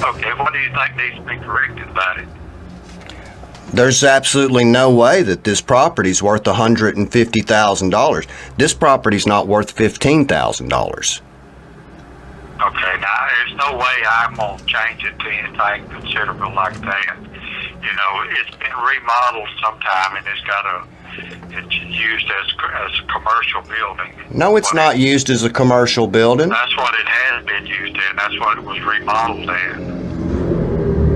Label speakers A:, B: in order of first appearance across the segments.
A: Okay, what do you think needs to be corrected about it?
B: There's absolutely no way that this property's worth $150,000. This property's not worth $15,000.
A: Okay, now there's no way I'm going to change it to anything considerable like that. You know, it's been remodeled sometime and it's used as a commercial building.
B: No, it's not used as a commercial building.
A: That's what it has been used in. That's what it was remodeled as.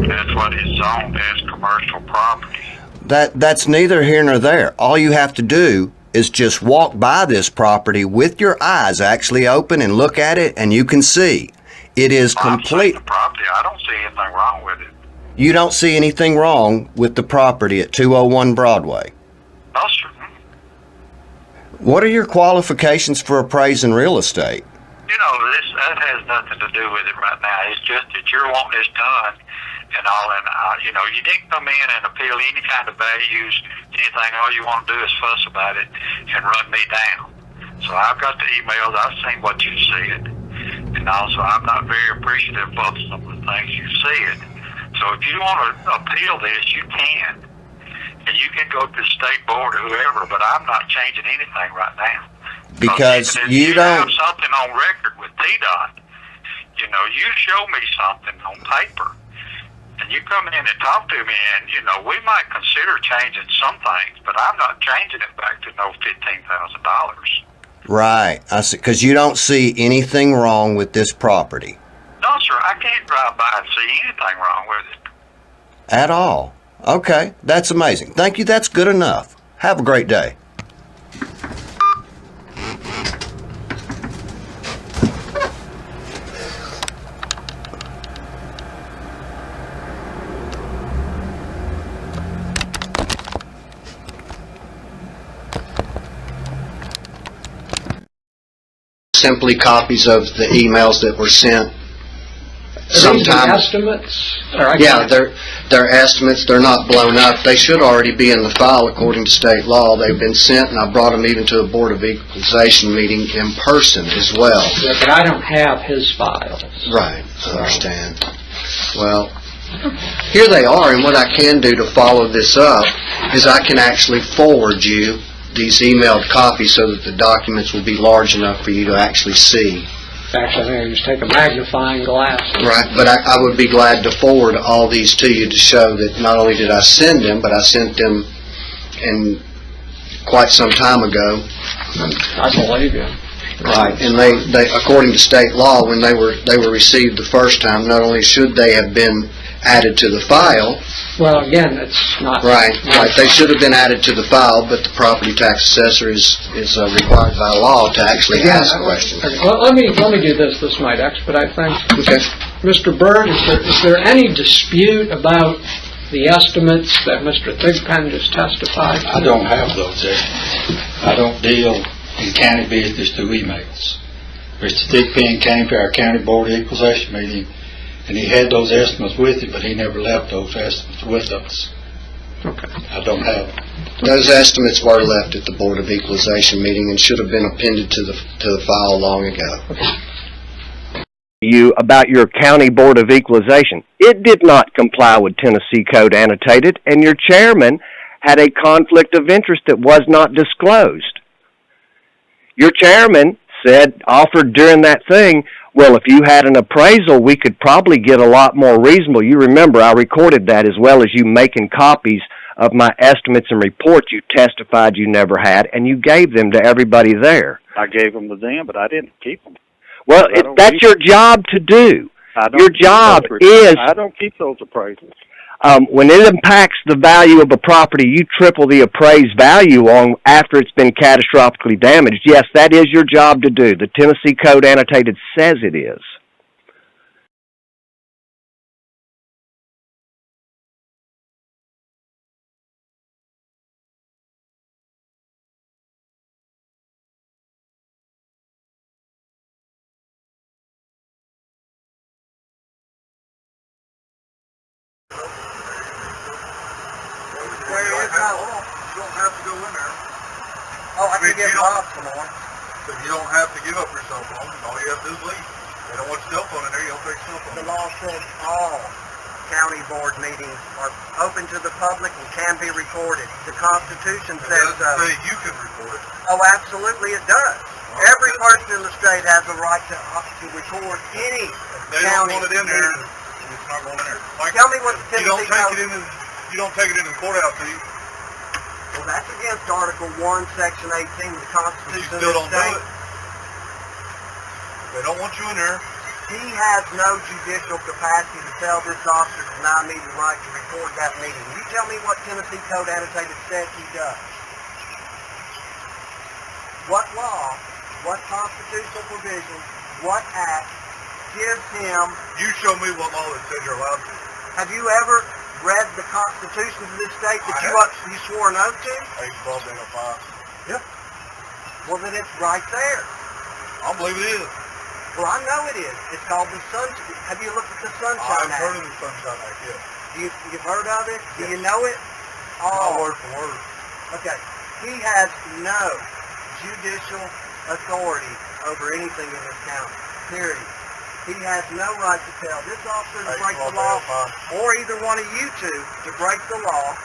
A: That's what it's zoned as, commercial property.
B: That's neither here nor there. All you have to do is just walk by this property with your eyes actually open and look at it, and you can see it is complete.
A: The property, I don't see anything wrong with it.
B: You don't see anything wrong with the property at 201 Broadway?
A: No, sir.
B: What are your qualifications for appraising real estate?
A: You know, that has nothing to do with it right now. It's just that you're wanting this done and all, and you know, you didn't come in and appeal any kind of values, anything. All you want to do is fuss about it and run me down. So I've got the emails. I've seen what you said, and also I'm not very appreciative of some of the things you said. So if you want to appeal this, you can, and you can go to the state board or whoever. But I'm not changing anything right now.
B: Because
A: you
B: don't
A: have something on record with TDOT. You know, you show me something on paper. And you come in and talk to me, and, you know, we might consider changing some things, but I'm not changing it back to no $15,000.
B: Right. I see. Because you don't see anything wrong with this property.
A: No, sir. I can't drive by and see anything wrong with it.
B: At all. Okay. That's amazing. Thank you. That's good enough. Have a great day. Simply copies of the emails that were sent sometime.
C: Estimates?
B: Yeah, they're estimates. They're not blown up. They should already be in the file according to state law. They've been sent, and I brought them even to a Board of Equalization meeting in person as well.
C: Yeah, but I don't have his files.
B: Right, I understand. Well, here they are, and what I can do to follow this up is I can actually forward you these emailed copies so that the documents will be large enough for you to actually see.
C: Actually, I think I just take a magnifying glass.
B: Right, but I would be glad to forward all these to you to show that not only did I send them, but I sent them in quite some time ago.
C: I believe you.
B: Right, and they according to state law, when they were received the first time, not only should they have been added to the file.
C: Well, again, it's not.
B: Right. They should have been added to the file, but the property tax assessor is required by law to actually ask questions.
C: Well, let me do this. This might expedite things.
B: Okay.
C: Mr. Byrd, is there any dispute about the estimates that Mr. Thigpen just testified to?
D: I don't have those estimates. I don't deal in county business through emails. Mr. Thigpen came to our county board of equalization meeting, and he had those estimates with him, but he never left those estimates with us.
C: Okay.
D: I don't have them.
B: Those estimates were left at the Board of Equalization meeting and should have been appended to the file long ago.
E: You about your county board of equalization. It did not comply with Tennessee Code annotated, and your chairman had a conflict of interest that was not disclosed. Your chairman offered during that thing, well, if you had an appraisal, we could probably get a lot more reasonable. You remember I recorded that, as well as you making copies of my estimates and reports you testified you never had, and you gave them to everybody there.
F: I gave them to them, but I didn't keep them.
E: Well, that's your job to do. Your job is...
F: I don't keep those appraisals.
E: When it impacts the value of a property, you triple the appraised value on after it's been catastrophically damaged. Yes, that is your job to do. The Tennessee Code annotated says it is.
G: Oh, I can get Bob some more. But you don't have to give up your cell phone. All you have to do is leave. They don't want cell phone in there, you don't take cell phone.
H: The law says all county board meetings are open to the public and can be recorded. The Constitution says so.
G: Say you can report it.
H: Oh, absolutely it does. Every person in the state has a right to record any
G: They don't
H: county
G: want it in there.
H: meeting.
G: It's not going in there. Like,
H: Tell me what the
G: you don't
H: Tennessee
G: take
H: Code...
G: it in the, you don't take it in the courthouse, do you?
H: Well, that's against Article 1, Section 18 of the
G: But you
H: Constitution
G: still
H: of
G: don't
H: the
G: do
H: state.
G: it. They don't want you in there.
H: He has no judicial capacity to tell this officer to deny me the right to record that meeting. You tell me what Tennessee Code annotated says he does. What law, what constitutional provision, what act gives him...
G: You show me what law that says you're allowed to.
H: Have you ever read the Constitution of this state that you swore an oath to?
G: 8/12/05.
H: Yep. Well, then it's right there.
G: I believe it is.
H: Well, I know it is. It's called the Sunshine. Have you looked at the Sunshine
G: I've
H: Act?
G: heard of the Sunshine Act, yes.
H: You've heard of it? Do you know it?
G: Not word for word.
H: Okay. He has no judicial authority over anything in this county. Period. He has no right to tell this officer to break the law, or either one of you two to break the law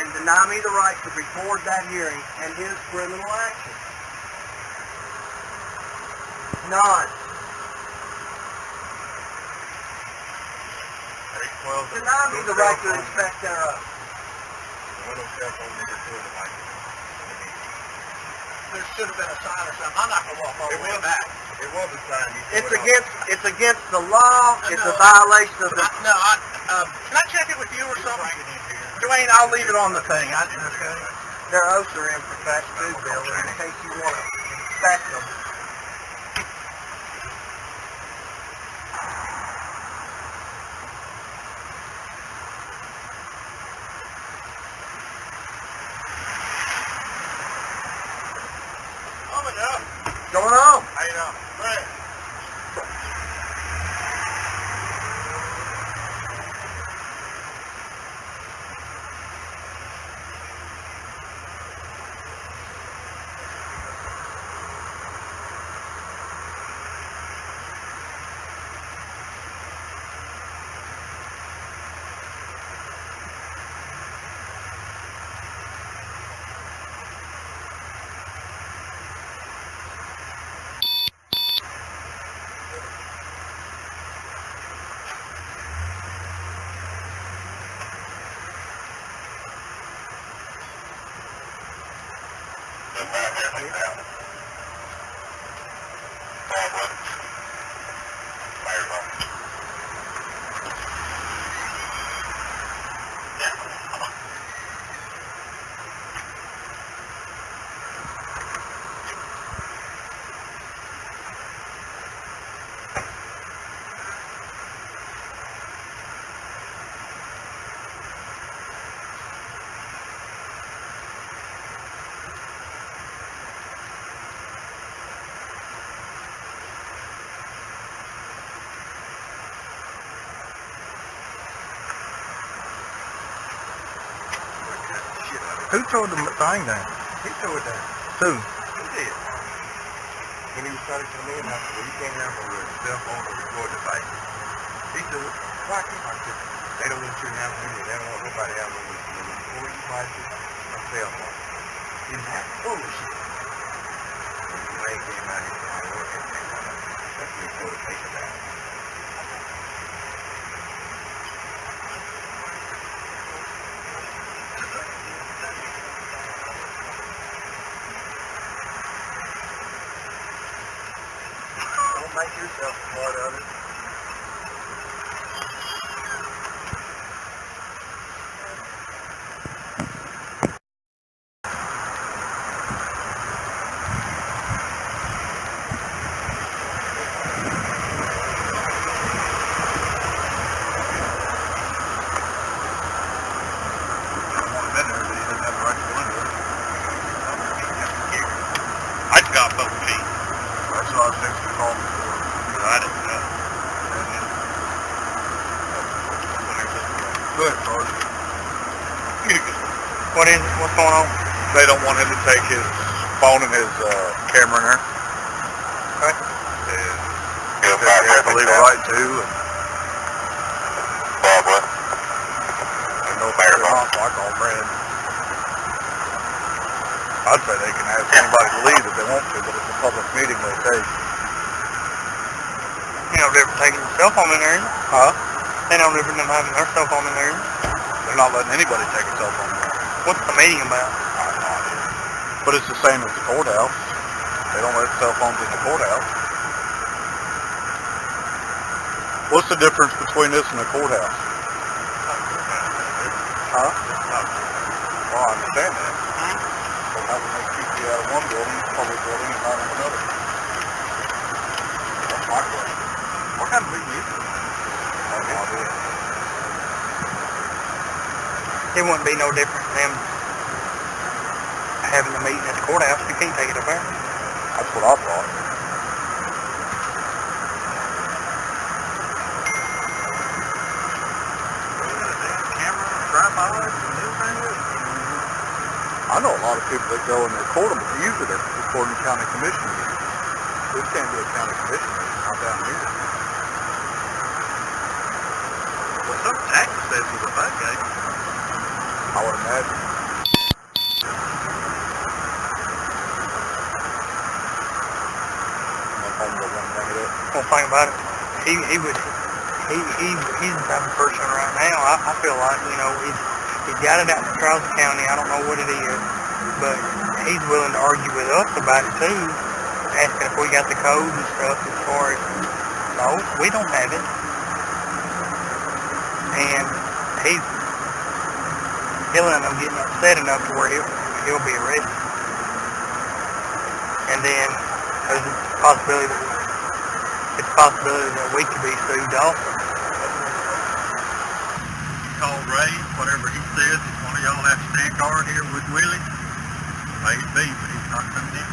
H: and deny me the right to record that hearing and his criminal action. None.
G: 8/12.
H: Deny me the right to inspect thereof. There should have been a sign or something. I'm not going to walk all the way back.
G: It was a sign.
H: It's against the law. It's a violation of the...
I: No, can I check it with you or something? Dwayne, I'll leave it on the thing.
H: Their oaths are imperfect too, Bill, in case you want to inspect them. Going on?
G: How you doing? Great.
H: Who threw the thing down? He threw it down. Who?
G: He did. When he was trying to come in, I said, well, you can't have a cell phone to record the fight. He said, why can't I? They don't want you to have any. They don't want nobody out on this. Before you buy a cell phone, you have full of shit. The man came out here and I work everything like that. That's when he told the patient out.
H: Don't make yourself a part of it.
G: I just got both feet. That's what I was thinking to call before. Because I didn't know. Go ahead, Farce.
H: What is it? What's going on?
G: They don't want him to take his phone and his camera in there.
H: Okay.
G: And a legal right to, and no fair like all Brad. I'd say they can ask anybody to leave if they want to, but it's a public meeting they take.
I: You know, they're taking their cell phone in there.
G: Huh?
I: They don't ever them having their cell phone in there.
G: They're not letting anybody take a cell phone there.
I: What's the meeting about?
G: I have no idea. But it's the same as the courthouse. They don't let cell phones in the courthouse. What's the difference between this and the courthouse? Huh? Well, I understand that. But how can they keep you out of one building, public building, and not in another? That's my question. What kind of meeting is it? I have no idea.
I: It wouldn't be no different than them having a meeting at the courthouse. You can't take it up there.
G: That's what I thought. I know a lot of people that go and record them, but usually they're recording county commission meetings. This can't be a county commission meeting, not down here. Well, some tax assessors in that case. I would imagine.
I: Well, think about it. He's the type of person right now. I feel like, you know, he's got it out in Trousdale County. I don't know what it is, but he's willing to argue with us about it too, asking if we got the code and stuff as far as, no, we don't have it. And he's end up getting upset enough to where he'll be arrested. And then there's a possibility that we could be sued also.
G: Call Ray, whatever he says, if one of y'all have to stand guard here with Willie, may it be, but he's not coming in.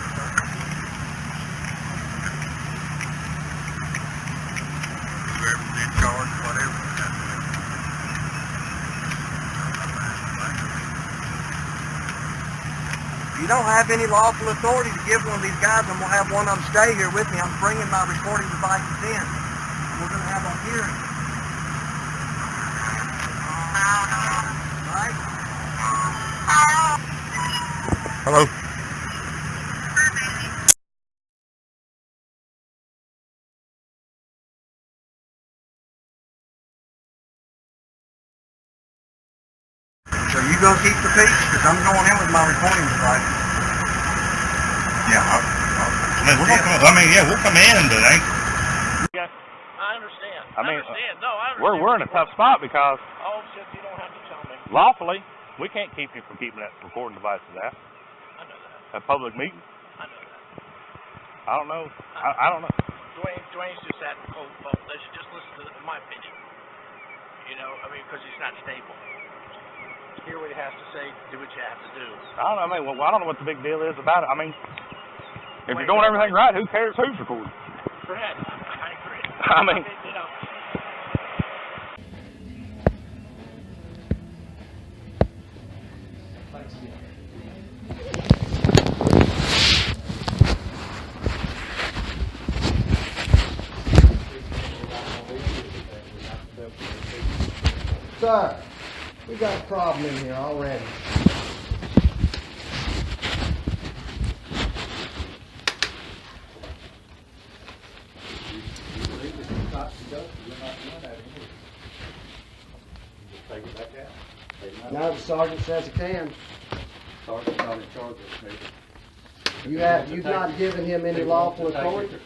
G: Whoever's in charge, whatever.
H: If you don't have any lawful authority to give one of these guys, I'm going to have one of them stay here with me. I'm bringing my recording devices in. We're going to have them hearing. Right?
G: Hello.
H: So you go keep the peace, because I'm going in with my recording device.
G: Yeah, we're gonna come. We'll come in today.
J: I understand.
K: We're in a tough spot because
J: Oh, shit, you don't have to tell me.
K: lawfully we can't keep you from keeping that recording devices out.
J: I know that.
K: A public meeting.
J: I know that.
K: I don't know. I don't know.
J: Dwayne's just at the cold phone. They should just listen to my opinion. You know, I mean, because he's not stable. Hear what he has to say, do what you have to do.
K: I don't know. I mean, well, I don't know what the big deal is about it. I mean, if you're doing everything right, who cares who's recording?
J: Fred, I agree.
K: I mean,
J: You know.
B: Sir, we got a problem in here already. No, the sergeant says he can.
D: Sergeant's not in charge of this meeting.
B: You've not given him any lawful authority?
D: You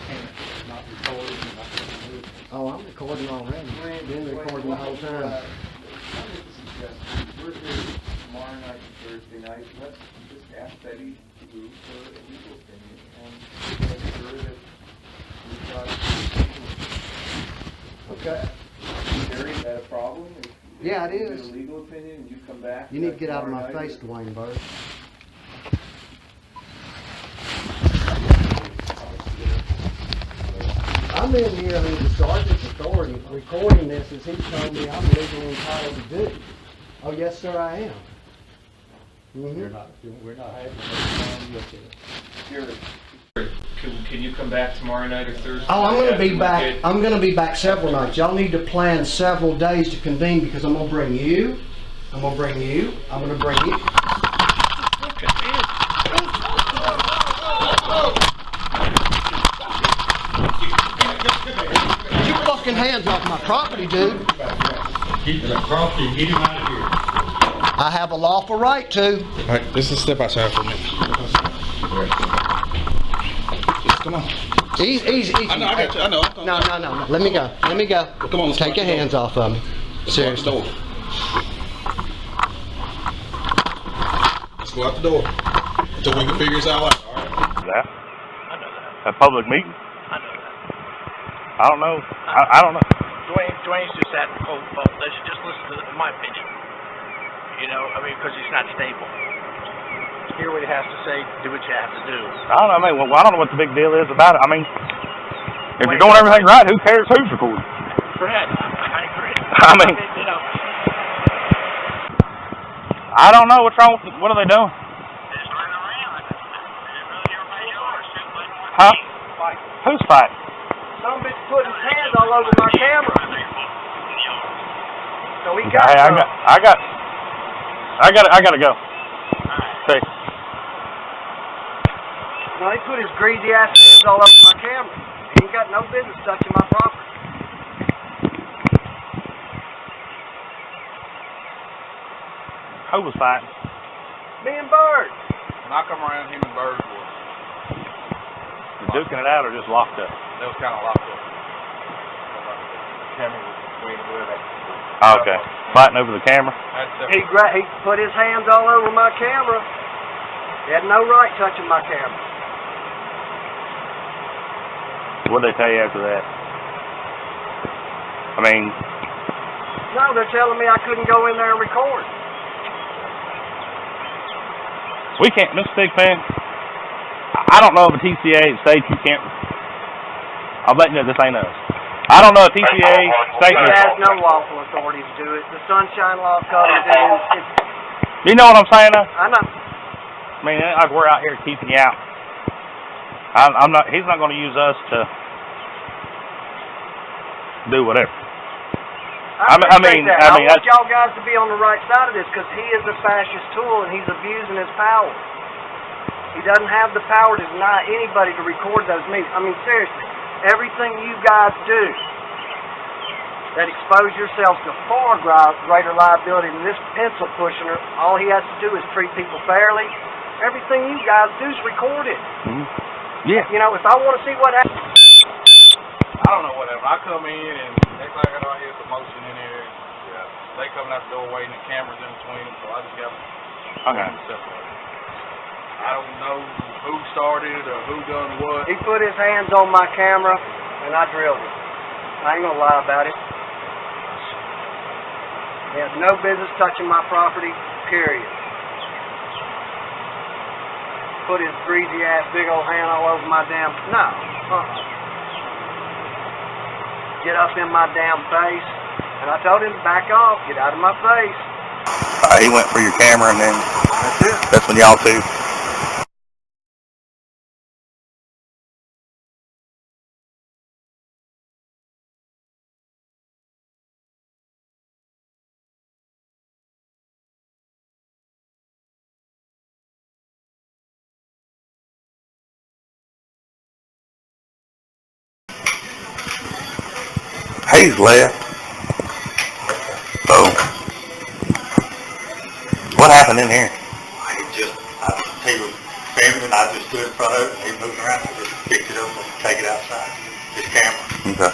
D: can't not record, you're not going to move.
B: Oh, I'm recording already. Been recording the whole time.
L: We're here tomorrow night and Thursday night. Let's just ask Betty to move for a legal opinion and make sure that we've got
B: Okay.
L: Jerry, is that a problem?
B: Yeah, it
L: If
B: is.
L: you get a legal opinion and you come back.
B: You need to get out of my
L: tomorrow
B: face,
L: night,
B: Dwayne Bird. I'm in here under the sergeant's authority, recording this as he told me I'm legally entitled to do. Oh, yes, sir, I am. Mm-hmm.
D: We're not having a time with it.
L: Jerry, Can you come back tomorrow night or Thursday?
H: Oh, I'm going to be
L: After
H: back.
L: we get-
H: I'm going to be back several nights. Y'all need to plan several days to convene because I'm going to bring you. I'm going to bring you. I'm going to bring you. Get your fucking hands off my property, dude.
D: Keep the property and get him out of here.
H: I have a lawful right to.
K: All right, let's just step outside for a minute. Come on.
H: Easy.
K: I know, I got you. I know.
H: No. Let me go.
K: Come on, let's
H: Take your hands off of me. Seriously.
K: Let's go out the door until we can figure this all out. All right.
M: That?
J: I know that.
M: A public meeting?
J: I know that.
M: I don't know. I don't know.
J: Dwayne's just at the cold fault. Let's just listen to my opinion. You know, I mean, because he's not stable. Hear what he has to say. Do what you have to do.
M: I don't know. I mean, well, I don't know what the big deal is about it. I mean, if you're doing everything right, who cares who's recording?
J: Fred, I agree.
M: I mean,
J: You know,
M: I don't know what's wrong with what are they doing? Huh? Who's fighting?
H: Some bitch put his hands all over my camera. So we got.
M: Hey, I gotta go. See.
H: No, he put his greasy ass hands all over my camera. He ain't got no business touching my property.
M: Who was fighting?
H: Me and Bird.
K: When I come around, him and Bird was
M: Duking it out or just locked up?
K: they was kind of locked up. Camera was between where they.
M: Okay. Fighting over the camera?
H: He put his hands all over my camera. He had no right touching my camera.
M: What'd they tell you after that? I mean,
H: No, they're telling me I couldn't go in there and record.
M: we can't, Mr. Stigpan, I don't know of a TCA that states you can't, I'll let you know this ain't us. I don't know a TCA state.
H: He has no lawful authority to do it. The Sunshine Law covers it.
M: You know what I'm saying though?
H: I know.
M: I mean, like we're out here keeping you out. I'm not, he's not going to use us to do whatever.
H: I
M: mean,
H: I want y'all guys to be on the right side of this because he is a fascist tool and he's abusing his power. He doesn't have the power to deny anybody to record those meetings. I mean, seriously, everything you guys do that expose yourselves to far greater liability than this pencil pusher, all he has to do is treat people fairly. Everything you guys do is record it.
M: Mm-hmm. Yeah.
H: You know, if I want to see what happens.
K: I don't know, whatever. I come in and next thing I know, I hear commotion in here. Yeah. They coming out the door waiting, the cameras in between them, so I just got
M: Okay.
K: separated. I don't know who started or who done what.
H: He put his hands on my camera and I drilled him. I ain't gonna lie about it. He has no business touching my property, period. Put his greasy ass big old hand all over my damn... No. Get up in my damn face. And I told him to back off, get out of my face.
N: He went for your camera and then that's when y'all two. He's left. So, what happened in here?
D: He was filming and I just stood in front of it and he moved around and just picked it up and take it outside. His camera.
N: Okay.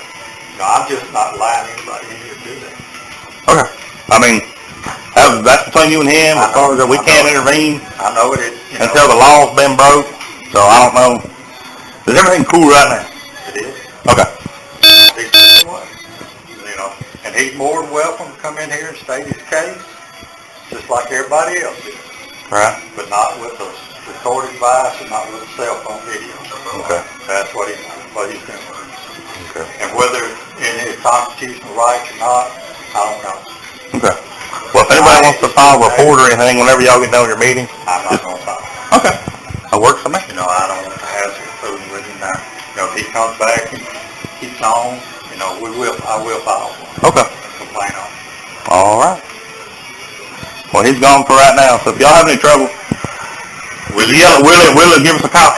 D: No, I'm just not allowing anybody in here to do that.
N: Okay. I mean, that's between you and him. As far as we can't intervene.
D: I know it is.
N: Until the law's been broke. So I don't know. Is everything cool right now?
D: It is.
N: Okay.
D: You know, and he's more than welcome to come in here and state his case, just like everybody else is.
N: Right.
D: But not with a recording device and not with a cell phone video.
N: Okay.
D: That's what he's doing.
N: Okay.
D: And whether in his constitutional rights or not, I don't know.
N: Okay. Well, if anybody wants to file a report or anything, whenever y'all get done with your meeting,
D: I'm not going to file.
N: Okay. That works for me.
D: You know, I don't want to hassle fooling with him.
N: if he comes back and keeps on, you know, I will file one. Okay. Complaint on. All right. Well, he's gone for right now, so if y'all have any trouble, Willie give us a call.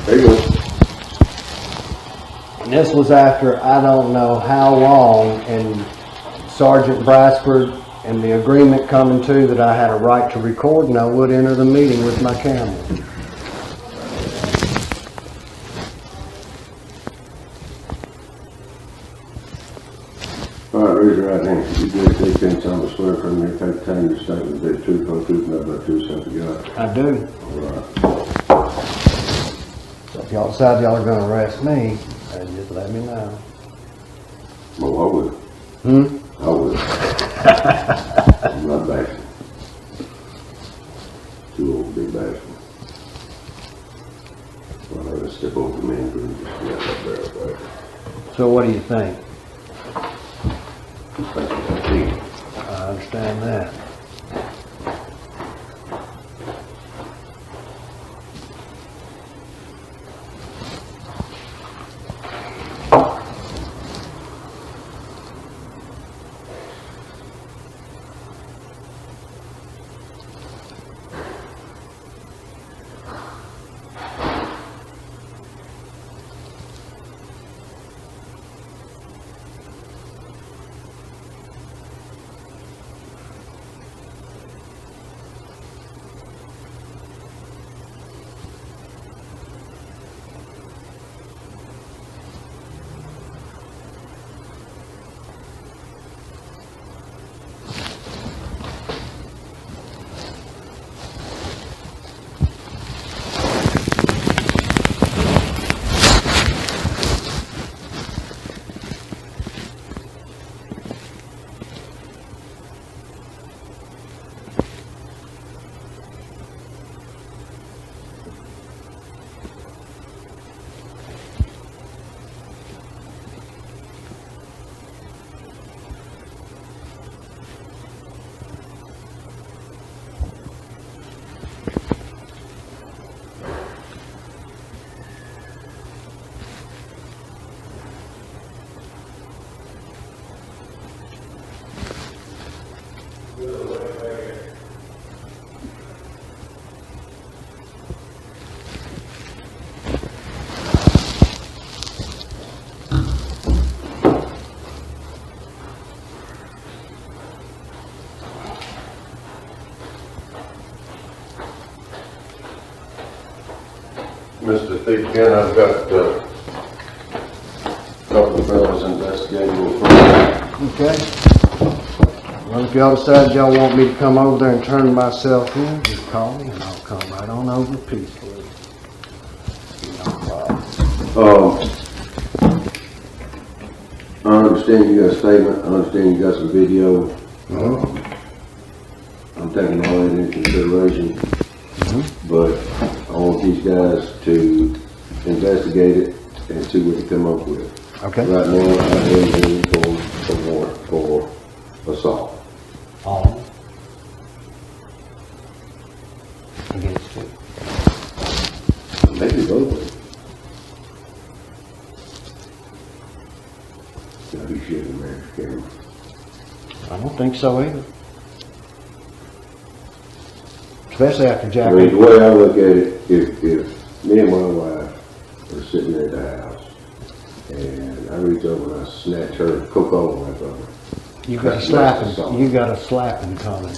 B: There you go. And this was after I don't know how long, and Sergeant Brasford and the agreement coming to that I had a right to record, and I would enter the meeting with my camera.
O: All right, raise your right hand. You did take things on the swear from me, take time to statement, the truth, whole truth, nothing but truth, so help you God.
B: I do.
O: All right.
B: So if y'all decide y'all are gonna arrest me, then just let me know.
O: Well, I would. I would. I'm not bashful. Too old to be bashful. Well, I just step over the man and just let that verify.
B: So what do you think?
O: That's what I think.
B: I understand that.
O: Mr. Thick, again, I've got a couple of fellows investigating your program.
B: Okay. Well, if y'all decide y'all want me to come over there and turn myself in, just call me and I'll come right on over peacefully. No problem.
O: I understand you got a statement, I understand you got some video. I'm taking all that into consideration, but I want these guys to investigate it and see what they come up with.
B: Okay.
O: Right now, I am in for warrant for assault.
B: All against it.
O: Maybe both of them. Now, he shouldn't have married Cameron.
B: I don't think so either. Especially after Jack.
O: I mean, the way I look at it, if me and my wife are sitting there at the house, and I reach over and I snatch her cocoa away from her.
B: You got a slapping coming.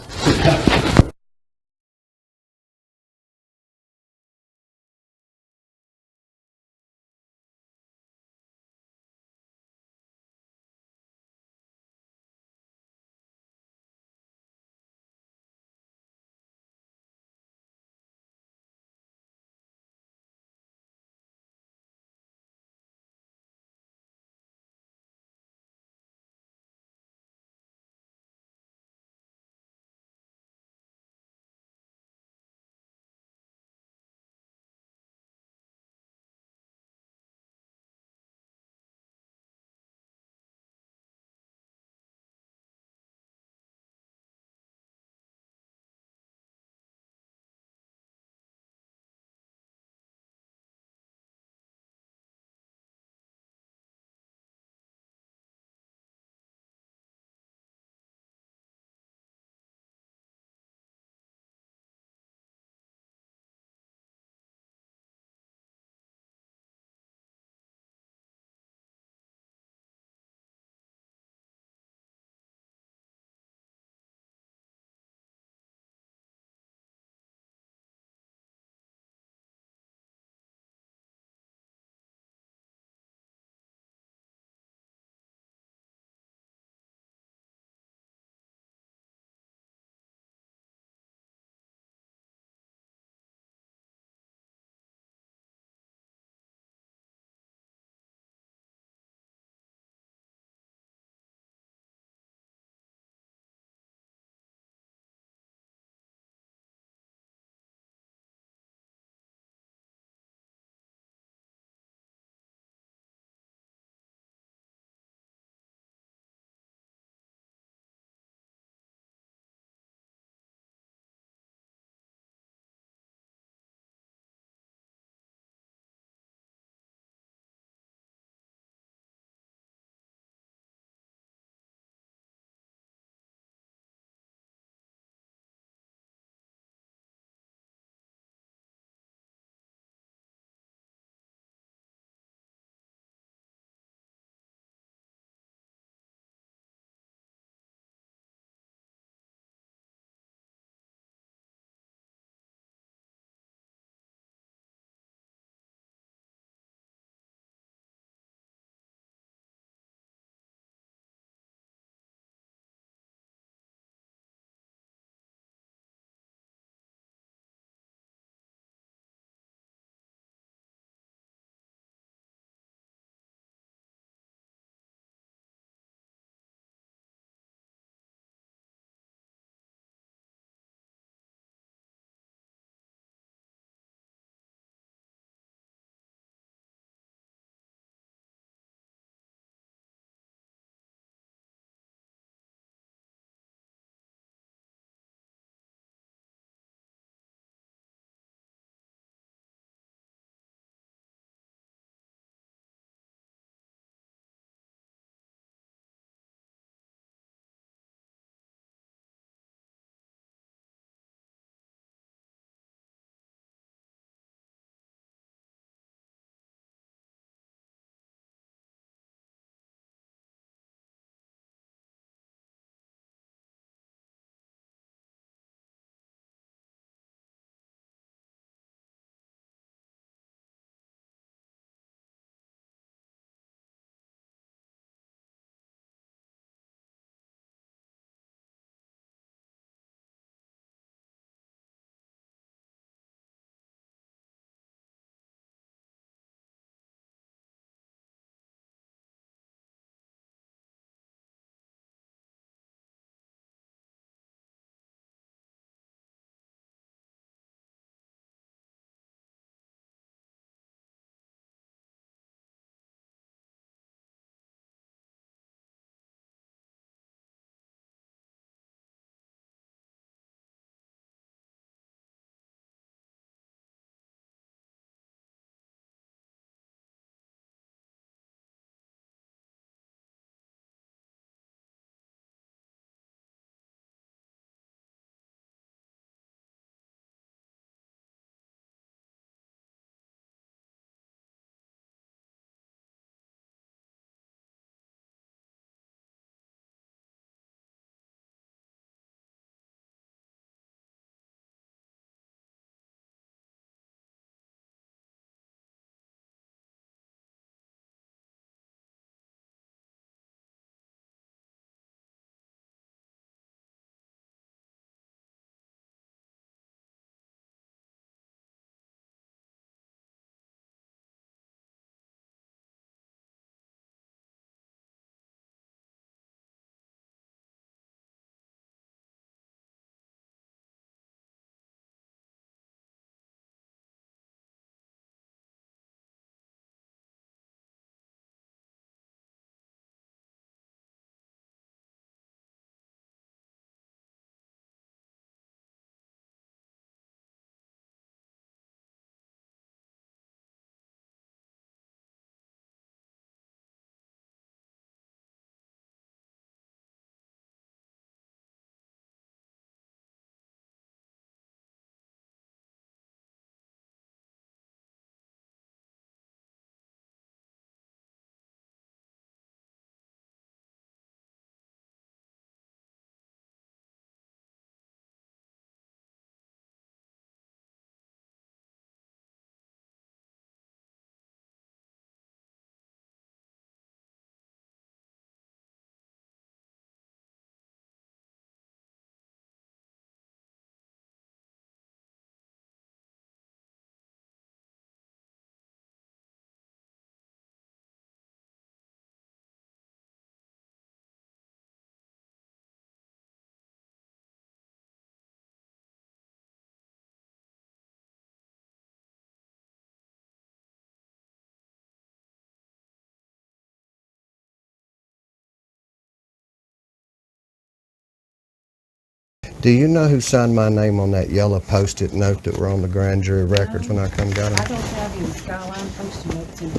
B: Do you know who signed my name on that yellow Post-it note that were on the grand jury records when I come got
P: I
B: them?
P: don't have any Skyline Post-it notes in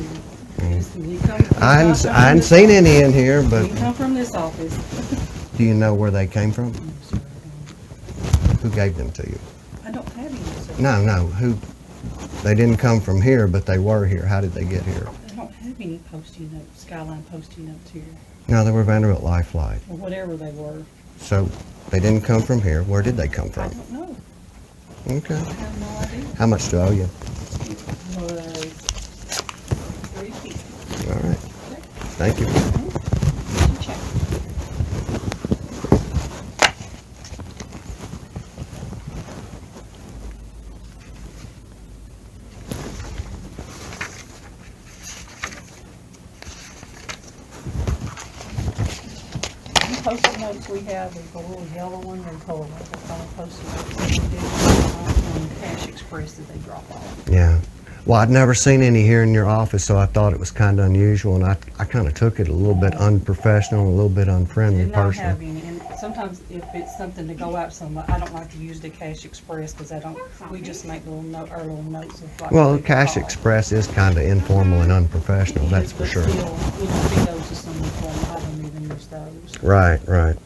P: here.
B: I hadn't seen any in here, but
P: You come from this office.
B: do you know where they came from? Who gave them to you?
P: I don't have any, sir.
B: No, who? They didn't come from here, but they were here. How did they get here?
P: I don't have any Post-it notes, Skyline Post-it notes here,
B: No, they were Vanderbilt Lifeline.
P: or whatever they were.
B: So they didn't come from here. Where did they come
P: I
B: from?
P: don't know.
B: Okay.
P: I have no idea.
B: How much do I owe you?
P: Was 3 feet.
B: All right. Thank you.
P: Check. The Post-it notes we have is the little yellow one, they call it like Post-it notes. And we do on Cash Express that they drop off.
B: Yeah. Well, I'd never seen any here in your office, so I thought it was kind of unusual, and I kind of took it a little bit unprofessional, a little bit unfriendly
P: Did not
B: personally.
P: have any, and sometimes if it's something to go out somewhere, I don't like to use the Cash Express because we just make little notes of like.
B: Well,
P: who to
B: Cash
P: call.
B: Express is kind of informal and unprofessional, that's for
P: But
B: sure.
P: still, if it goes to someone for them, I don't even use those.
B: Right, right.